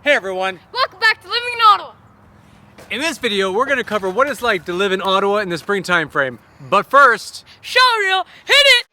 Hey everyone! Welcome back to Living in Ottawa! In this video, we're going to cover what it's like to live in Ottawa in the spring time frame. But first, show reel, hit it!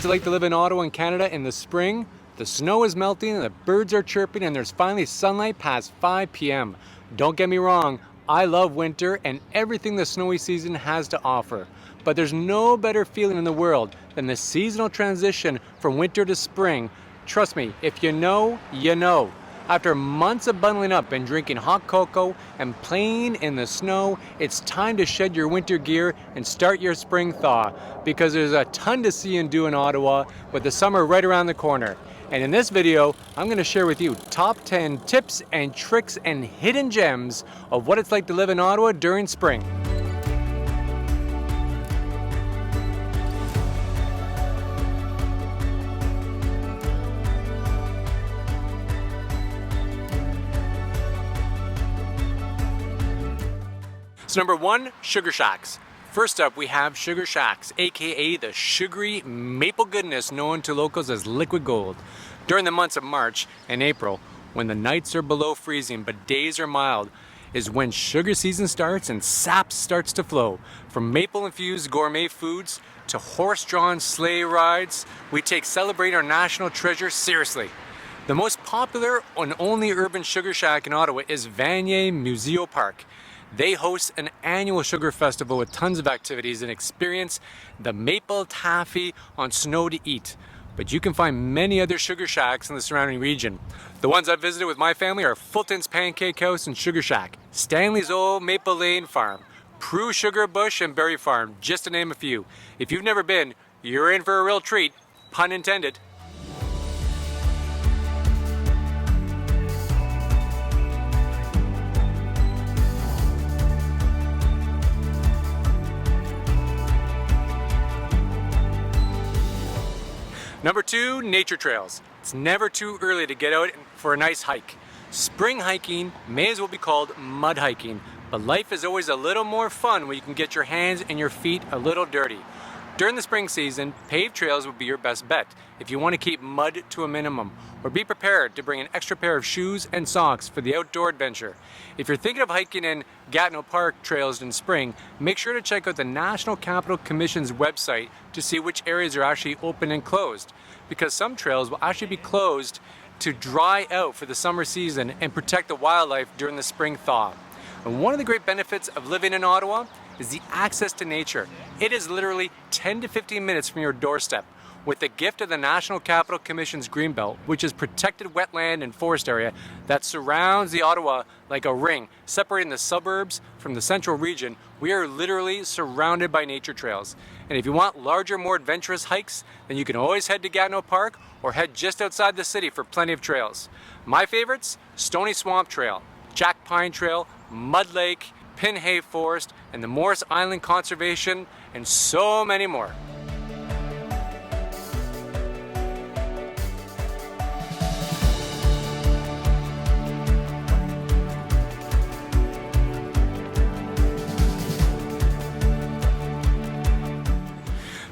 what's it like to live in Ottawa and Canada in the spring? The snow is melting and the birds are chirping and there's finally sunlight past 5 p.m. Don't get me wrong, I love winter and everything the snowy season has to offer. But there's no better feeling in the world than the seasonal transition from winter to spring. Trust me, if you know, you know. After months of bundling up and drinking hot cocoa and playing in the snow, it's time to shed your winter gear and start your spring thaw, because there's a ton to see and do in Ottawa with the summer right around the corner. And in this video, I'm going to share with you top 10 tips and tricks and hidden gems of what it's like to live in Ottawa during spring. So number one, sugar shacks. First up, we have sugar shacks, aka the sugary maple goodness known to locals as liquid gold. During the months of March and April, when the nights are below freezing but days are mild, is when sugar season starts and sap starts to flow. From maple-infused gourmet foods to horse-drawn sleigh rides, we take celebrating our national treasure seriously. The most popular and only urban sugar shack in Ottawa is Vanier Museo Park. They host an annual sugar festival with tons of activities and experience the maple taffy on snow to eat. But you can find many other sugar shacks in the surrounding region. The ones I've visited with my family are Fulton's Pancake House and Sugar Shack, Stanley's Old Maple Lane Farm, Prue Sugar Bush and Berry Farm, just to name a few. If you've never been, you're in for a real treat, pun intended. Number two, nature trails. It's never too early to get out for a nice hike. Spring hiking may as well be called mud hiking, but life is always a little more fun when you can get your hands and your feet a little dirty. During the spring season, paved trails would be your best bet if you want to keep mud to a minimum, or be prepared to bring an extra pair of shoes and socks for the outdoor adventure. If you're thinking of hiking in Gatineau Park trails in spring, make sure to check out the National Capital Commission's website to see which areas are actually open and closed, because some trails will actually be closed to dry out for the summer season and protect the wildlife during the spring thaw. And one of the great benefits of living in Ottawa is the access to nature. It is literally 10 to 15 minutes from your doorstep. With the gift of the National Capital Commission's Greenbelt, which is protected wetland and forest area that surrounds the Ottawa like a ring, separating the suburbs from the central region, we are literally surrounded by nature trails. And if you want larger, more adventurous hikes, then you can always head to Gatineau Park or head just outside the city for plenty of trails. My favorites, Stony Swamp Trail, Jack Pine Trail, Mud Lake, Pinhay Forest, and the Morris Island Conservation, and so many more.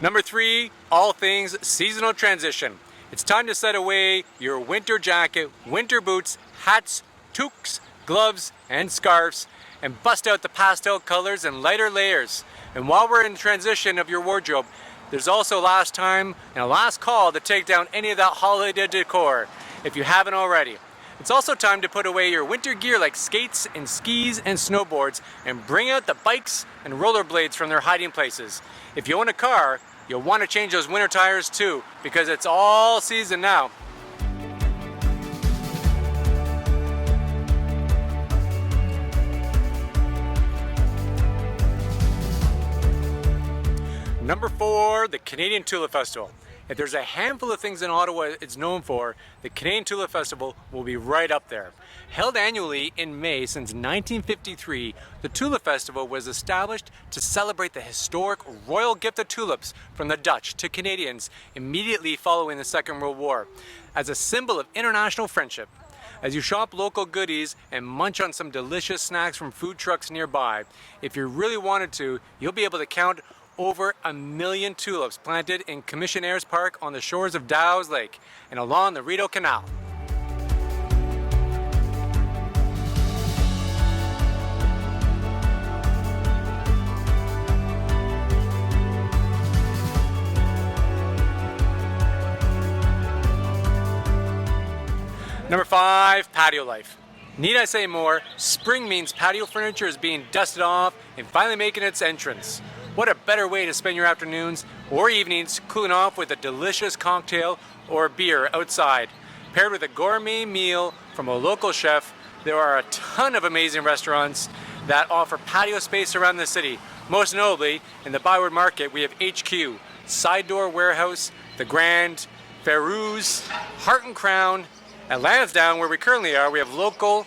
Number three, all things seasonal transition. It's time to set away your winter jacket, winter boots, hats, toques, gloves, and scarves, and bust out the pastel colors and lighter layers. And while we're in transition of your wardrobe, there's also last time and a last call to take down any of that holiday decor if you haven't already. It's also time to put away your winter gear like skates and skis and snowboards and bring out the bikes and rollerblades from their hiding places. If you own a car, you'll want to change those winter tires too, because it's all season now. Number four, the Canadian Tulip Festival. If there's a handful of things in Ottawa it's known for, the Canadian Tulip Festival will be right up there. Held annually in May since 1953, the Tulip Festival was established to celebrate the historic royal gift of tulips from the Dutch to Canadians immediately following the Second World War, as a symbol of international friendship. As you shop local goodies and munch on some delicious snacks from food trucks nearby, if you really wanted to, you'll be able to count over 1 million tulips planted in Commissionaires Park on the shores of Dow's Lake and along the Rideau Canal. Number 5, Patio Life. Need I say more? Spring means patio furniture is being dusted off and finally making its entrance. What a better way to spend your afternoons or evenings cooling off with a delicious cocktail or beer outside. Paired with a gourmet meal from a local chef, there are a ton of amazing restaurants that offer patio space around the city. Most notably, in the Byward Market, we have HQ, Side Door Warehouse, The Grand, Ferruz, Heart and Crown. At Lansdowne, where we currently are, we have local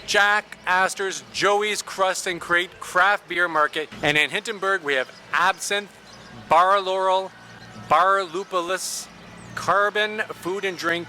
Jack Astor's, Joey's Crust and Crate Craft Beer Market. And in Hintonburg, we have Absinthe, Bar Laurel, Bar Lupulus, Carbon Food and Drink.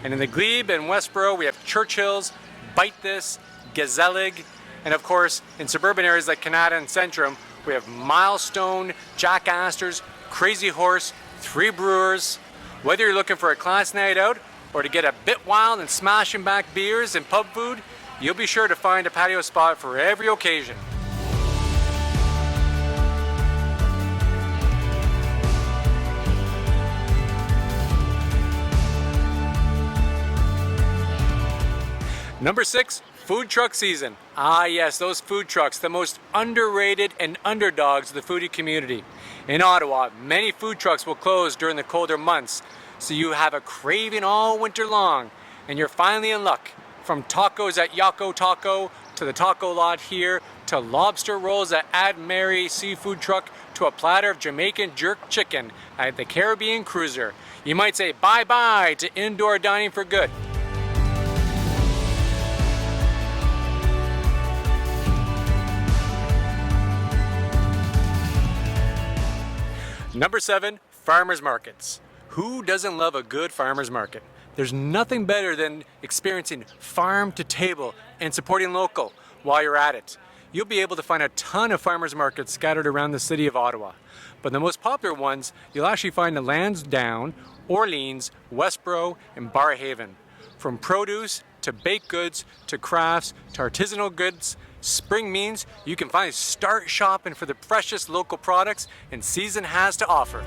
And in the Glebe and Westboro, we have Churchill's, Bite This, Gazelig. And of course, in suburban areas like Canada and Centrum, we have Milestone, Jack Astor's, Crazy Horse, Three Brewers. Whether you're looking for a class night out or to get a bit wild and smashing back beers and pub food, you'll be sure to find a patio spot for every occasion. Number 6, food truck season. Ah yes, those food trucks, the most underrated and underdogs of the foodie community. In Ottawa, many food trucks will close during the colder months, so you have a craving all winter long, and you're finally in luck. From tacos at Yako Taco, to the taco lot here, to lobster rolls at Ad Mary Seafood Truck, to a platter of Jamaican jerk chicken at the Caribbean Cruiser. You might say bye-bye to indoor dining for good. Number 7, farmers markets. Who doesn't love a good farmer's market? There's nothing better than experiencing farm to table and supporting local while you're at it. You'll be able to find a ton of farmers markets scattered around the city of Ottawa. But the most popular ones, you'll actually find in Lansdowne, Orleans, Westboro, and Barrhaven. From produce to baked goods to crafts to artisanal goods, spring means you can finally start shopping for the freshest local products and season has to offer.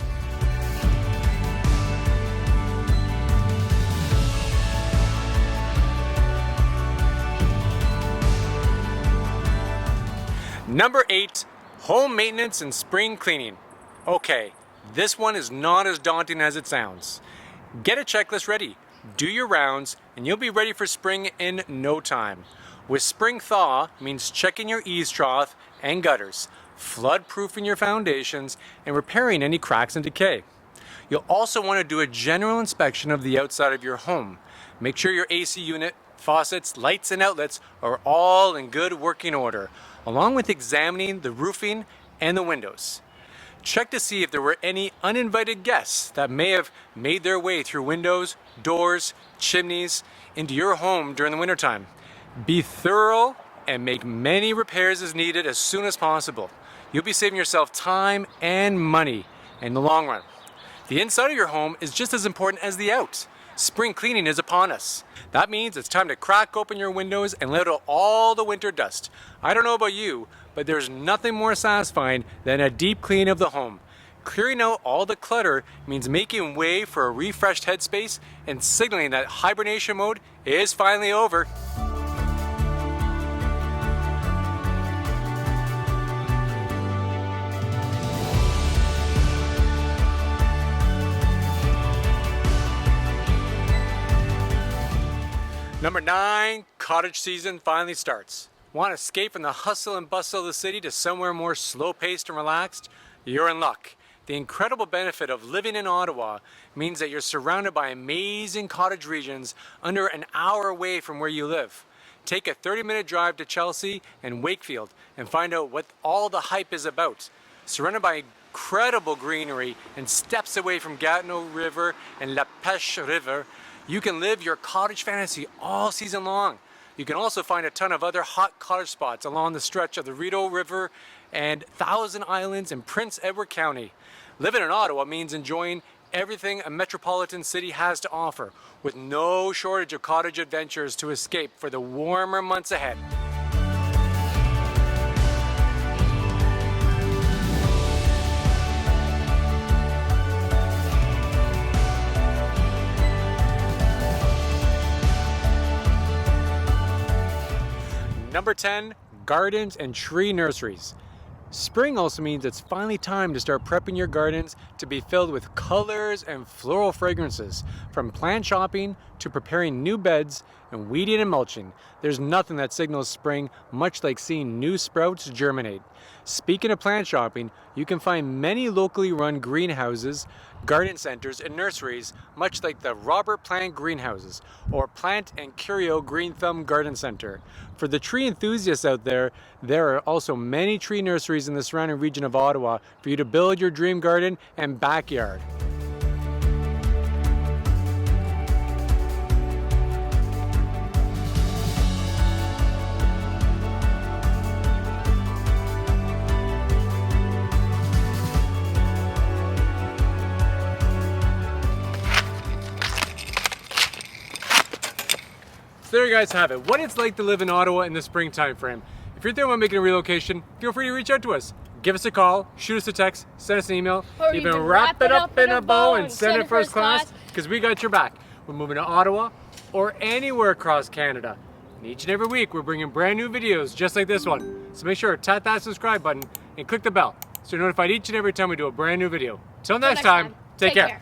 Number 8, home maintenance and spring cleaning. Okay, this one is not as daunting as it sounds. Get a checklist ready, do your rounds, and you'll be ready for spring in no time. With spring thaw means checking your eaves trough and gutters, flood-proofing your foundations, and repairing any cracks and decay. You'll also want to do a general inspection of the outside of your home. Make sure your AC unit, faucets, lights, and outlets are all in good working order, along with examining the roofing and the windows. Check to see if there were any uninvited guests that may have made their way through windows, doors, chimneys into your home during the wintertime. Be thorough and make many repairs as needed as soon as possible. You'll be saving yourself time and money in the long run. The inside of your home is just as important as the out. Spring cleaning is upon us. That means it's time to crack open your windows and let out all the winter dust. I don't know about you, but there's nothing more satisfying than a deep clean of the home. Clearing out all the clutter means making way for a refreshed headspace and signaling that hibernation mode is finally over. Number 9, cottage season finally starts. Want to escape from the hustle and bustle of the city to somewhere more slow-paced and relaxed? You're in luck. The incredible benefit of living in Ottawa means that you're surrounded by amazing cottage regions under an hour away from where you live. Take a 30-minute drive to Chelsea and Wakefield and find out what all the hype is about. Surrounded by incredible greenery and steps away from Gatineau River and La Pêche River, you can live your cottage fantasy all season long. You can also find a ton of other hot cottage spots along the stretch of the Rideau River and Thousand Islands in Prince Edward County. Living in Ottawa means enjoying everything a metropolitan city has to offer, with no shortage of cottage adventures to escape for the warmer months ahead. Number 10, gardens and tree nurseries. Spring also means it's finally time to start prepping your gardens to be filled with colors and floral fragrances. From plant shopping to preparing new beds and weeding and mulching, there's nothing that signals spring much like seeing new sprouts germinate. Speaking of plant shopping, you can find many locally run greenhouses, garden centers, and nurseries, much like the Robert Plant Greenhouses or Plant and Curio Green Thumb Garden Center. For the tree enthusiasts out there, there are also many tree nurseries in the surrounding region of Ottawa for you to build your dream garden and backyard. So there you guys have it, what it's like to live in Ottawa in the spring time frame. If you're thinking about making a relocation, feel free to reach out to us. Give us a call, shoot us a text, send us an email, Or even even wrap it up in a bow and send it first class, because we got your back. We're moving to Ottawa or anywhere across Canada. And each and every week we're bringing brand new videos just like this one. So make sure to tap that subscribe button and click the bell so you're notified each and every time we do a brand new video. Till next time, take care.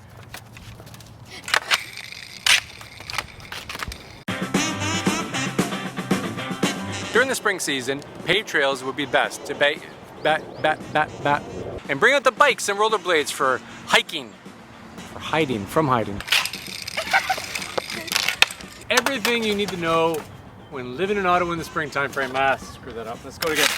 During the spring season, paved trails would be best to and bring out the bikes and rollerblades for hiking, from hiding. Everything you need to know when living in Ottawa in the springtime frame. Screw that up. Let's go again.